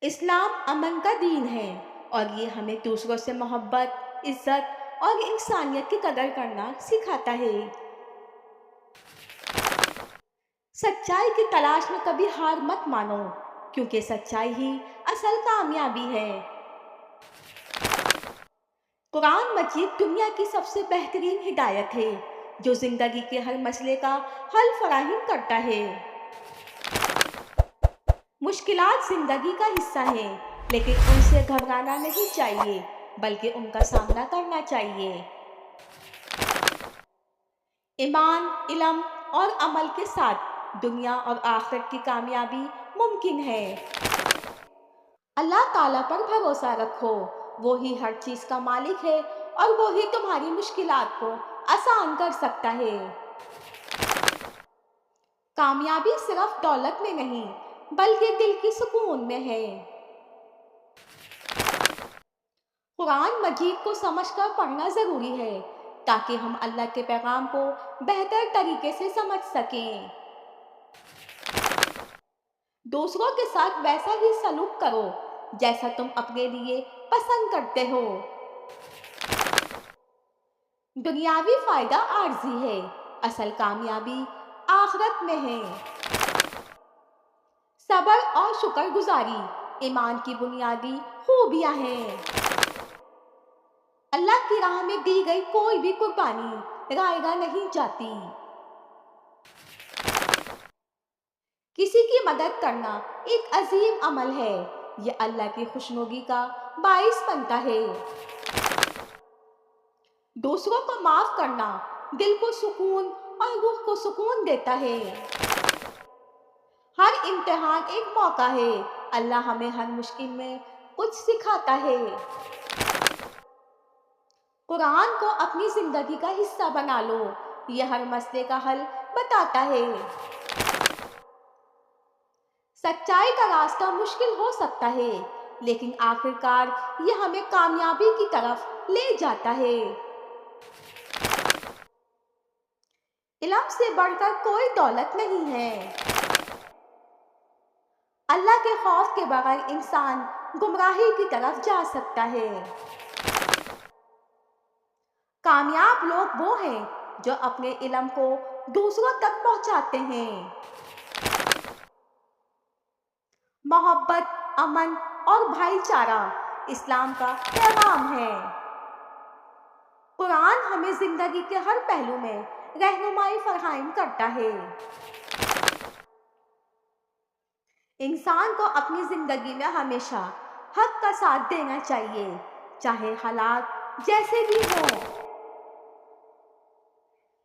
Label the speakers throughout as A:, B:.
A: اسلام امن کا دین ہے اور یہ ہمیں دوسروں سے محبت، عزت اور انسانیت کی قدر کرنا سکھاتا ہے۔ سچائی کی تلاش میں کبھی ہار مت مانو، کیونکہ سچائی ہی اصل کامیابی ہے۔ قرآن مجید دنیا کی سب سے بہترین ہدایت ہے جو زندگی کے ہر مسئلے کا حل فراہم کرتا ہے۔ مشکلات زندگی کا حصہ ہیں، لیکن ان سے گھبرانا نہیں چاہیے بلکہ ان کا سامنا کرنا چاہیے۔ ایمان، علم اور عمل کے ساتھ دنیا اور آخرت کی کامیابی ممکن ہے۔ اللہ تعالیٰ پر بھروسہ رکھو، وہی ہر چیز کا مالک ہے اور وہی تمہاری مشکلات کو آسان کر سکتا ہے۔ کامیابی صرف دولت میں نہیں بلکہ دل کی سکون میں ہے۔ قرآن مجید کو سمجھ کر پڑھنا ضروری ہے تاکہ ہم اللہ کے پیغام کو بہتر طریقے سے سمجھ سکیں۔ دوسروں کے ساتھ ویسا ہی سلوک کرو جیسا تم اپنے لیے پسند کرتے ہو۔ دنیاوی فائدہ عارضی ہے، اصل کامیابی آخرت میں ہے۔ صبر اور شکر گزاری ایمان کی بنیادی خوبیاں ہیں۔ اللہ کی راہ میں دی گئی کوئی بھی قربانی رائگاں نہیں جاتی۔ کسی کی مدد کرنا ایک عظیم عمل ہے، یہ اللہ کی خوشنودی کا باعث بنتا ہے۔ دوسروں کو معاف کرنا دل کو سکون اور روح کو سکون دیتا ہے۔ ہر امتحان ایک موقع ہے، اللہ ہمیں ہر مشکل میں کچھ سکھاتا ہے۔ قرآن کو اپنی زندگی کا حصہ بنا لو، یہ ہر مسئلے کا حل بتاتا ہے۔ سچائی کا راستہ مشکل ہو سکتا ہے لیکن آخرکار یہ ہمیں کامیابی کی طرف لے جاتا ہے۔ علم سے بڑھ کر کوئی دولت نہیں ہے۔ اللہ کے خوف کے بغیر انسان گمراہی کی طرف جا سکتا ہے۔ کامیاب لوگ وہ ہیں جو اپنے علم کو دوسروں تک پہنچاتے ہیں۔ محبت، امن اور بھائی چارہ اسلام کا پیغام ہے۔ قرآن ہمیں زندگی کے ہر پہلو میں رہنمائی فراہم کرتا ہے۔ انسان کو اپنی زندگی میں ہمیشہ حق کا ساتھ دینا چاہیے، چاہے حالات جیسے بھی ہوں۔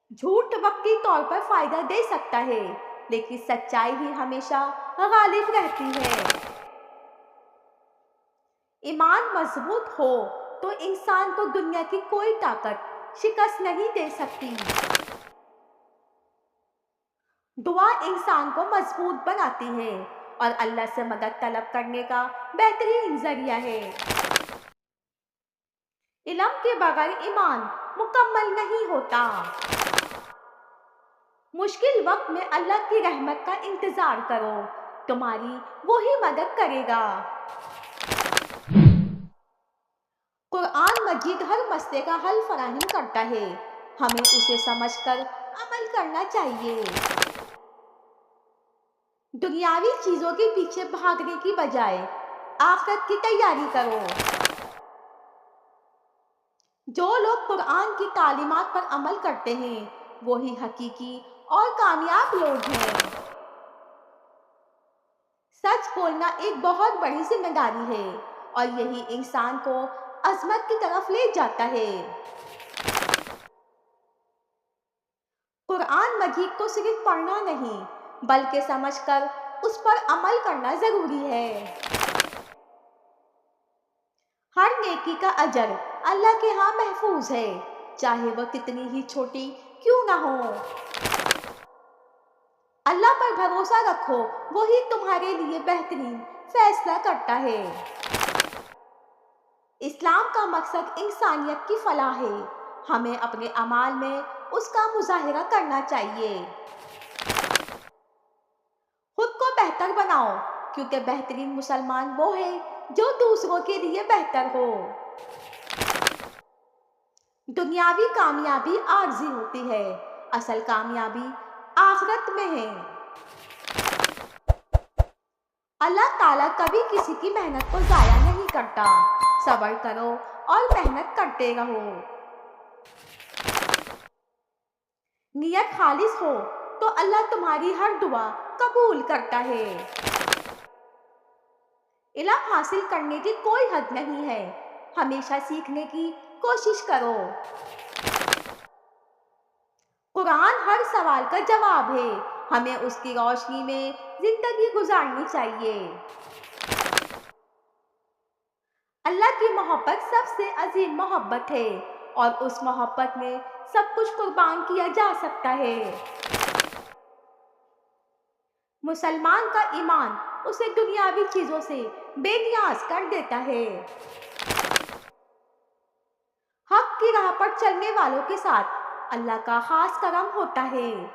A: جھوٹ وقتی طور پر فائدہ دے سکتا ہے لیکن سچائی ہی ہمیشہ غالب رہتی ہے۔ ایمان مضبوط ہو تو انسان کو دنیا کی کوئی طاقت شکست نہیں دے سکتی۔ دعا انسان کو مضبوط بناتی ہے اور اللہ سے مدد طلب کرنے کا بہترین ذریعہ ہے۔ علم کے بغیر ایمان مکمل نہیں ہوتا۔ مشکل وقت میں اللہ کی رحمت کا انتظار کرو، تمہاری وہی مدد کرے گا۔ قرآن مجید ہر مسئلے کا حل فراہم کرتا ہے، ہمیں اسے سمجھ کر عمل کرنا چاہیے۔ دنیاوی چیزوں کے پیچھے بھاگنے کی بجائے آخرت کی تیاری کرو۔ جو لوگ قرآن کی تعلیمات پر عمل کرتے ہیں وہی حقیقی اور کامیاب لوگ ہیں۔ سچ بولنا ایک بہت بڑی ذمہ داری ہے اور یہی انسان کو عظمت کی طرف لے جاتا ہے۔ قرآن مجید کو صرف پڑھنا نہیں بلکہ سمجھ کر اس پر عمل کرنا ضروری ہے۔ ہر نیکی کا اجر اللہ کے ہاں محفوظ ہے، چاہے وہ کتنی ہی چھوٹی کیوں نہ ہو۔ اللہ پر بھروسہ رکھو، وہی تمہارے لیے بہترین فیصلہ کرتا ہے۔ اسلام کا مقصد انسانیت کی فلاح ہے، ہمیں اپنے اعمال میں اس کا مظاہرہ کرنا چاہیے۔ خود کو بہتر بناؤ، کیونکہ بہترین مسلمان وہ ہے جو دوسروں کے لیے بہتر ہو۔ دنیاوی کامیابی عارضی ہوتی ہے، اصل کامیابی آخرت میں ہے۔ اللہ تعالیٰ کبھی کسی کی محنت کو ضائع نہیں کرتا۔ صبر کرو اور محنت کرتے رہو۔ نیت خالص ہو تو اللہ تمہاری ہر دعا قبول کرتا ہے۔ علم حاصل کرنے کی کوئی حد نہیں ہے، ہمیشہ سیکھنے کی کوشش کرو۔ قرآن ہر سوال کا جواب ہے، ہمیں اس کی روشنی میں زندگی گزارنی چاہیے۔ اللہ کی محبت سب سے عظیم محبت ہے اور اس محبت میں سب کچھ قربان کیا جا سکتا ہے۔ مسلمان کا ایمان اسے دنیاوی چیزوں سے بے نیاز کر دیتا ہے۔ حق کی راہ پر چلنے والوں کے ساتھ اللہ کا خاص کرم ہوتا ہے۔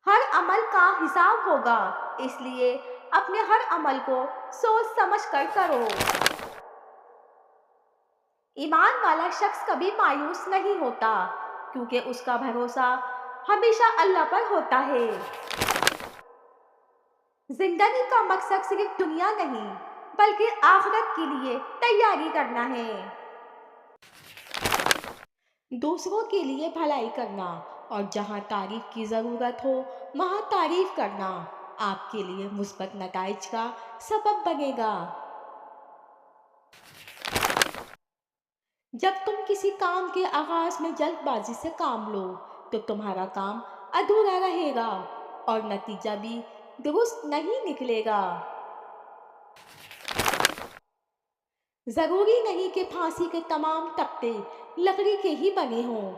A: ہر عمل کا حساب ہوگا، اس لیے اپنے ہر عمل کو سوچ سمجھ کر کرو۔ ایمان والا شخص کبھی مایوس نہیں ہوتا کیونکہ اس کا بھروسہ ہمیشہ اللہ پر ہوتا ہے۔ زندگی کا مقصد صرف دنیا نہیں بلکہ آخرت کے لیے تیاری کرنا ہے۔ دوسروں کے لیے بھلائی کرنا اور جہاں تعریف کی ضرورت ہو وہاں تعریف کرنا آپ کے لیے مثبت نتائج کا سبب بنے گا۔ جب تم کسی کام کے آغاز میں جلد بازی سے کام لو تو تمہارا کام ادھورا رہے گا اور نتیجہ بھی درست نہیں نکلے گا۔ ضروری نہیں کہ پھانسی کے تمام تختے لکڑی کے ہی بنے ہوں،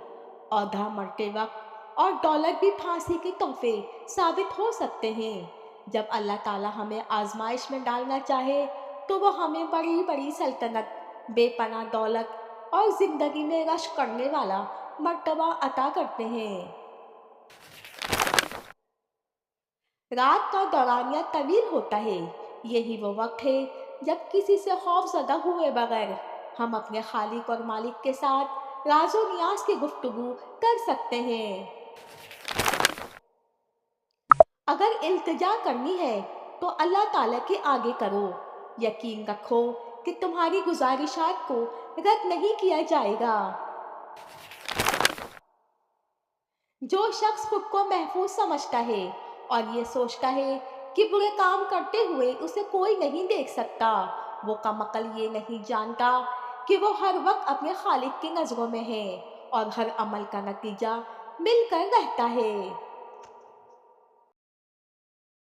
A: عہدہ مرتے وقت اور دولت بھی پھانسی کے تحفے ثابت ہو سکتے ہیں۔ جب اللہ تعالیٰ ہمیں آزمائش میں ڈالنا چاہے تو وہ ہمیں بڑی بڑی سلطنت، بے پناہ دولت اور زندگی میں رشک کرنے والا مرتبہ عطا کرتے ہیں۔ رات کا دورانیہ طویل ہوتا ہے، یہی وہ وقت ہے جب کسی سے خوف زدہ ہوئے بغیر ہم اپنے خالق اور مالک کے ساتھ راز و نیاز کی گفتگو کر سکتے ہیں۔ اگر التجا کرنی ہے تو اللہ تعالیٰ کے آگے کرو، یقین رکھو کہ تمہاری گزارشات کو رد نہیں کیا جائے گا۔ جو شخص خود کو محفوظ سمجھتا ہے اور یہ سوچتا ہے کہ برے کام کرتے ہوئے اسے کوئی نہیں دیکھ سکتا، وہ کم عقل یہ نہیں جانتا کہ وہ ہر وقت اپنے خالق کی نظروں میں ہے اور ہر عمل کا نتیجہ مل کر رہتا ہے۔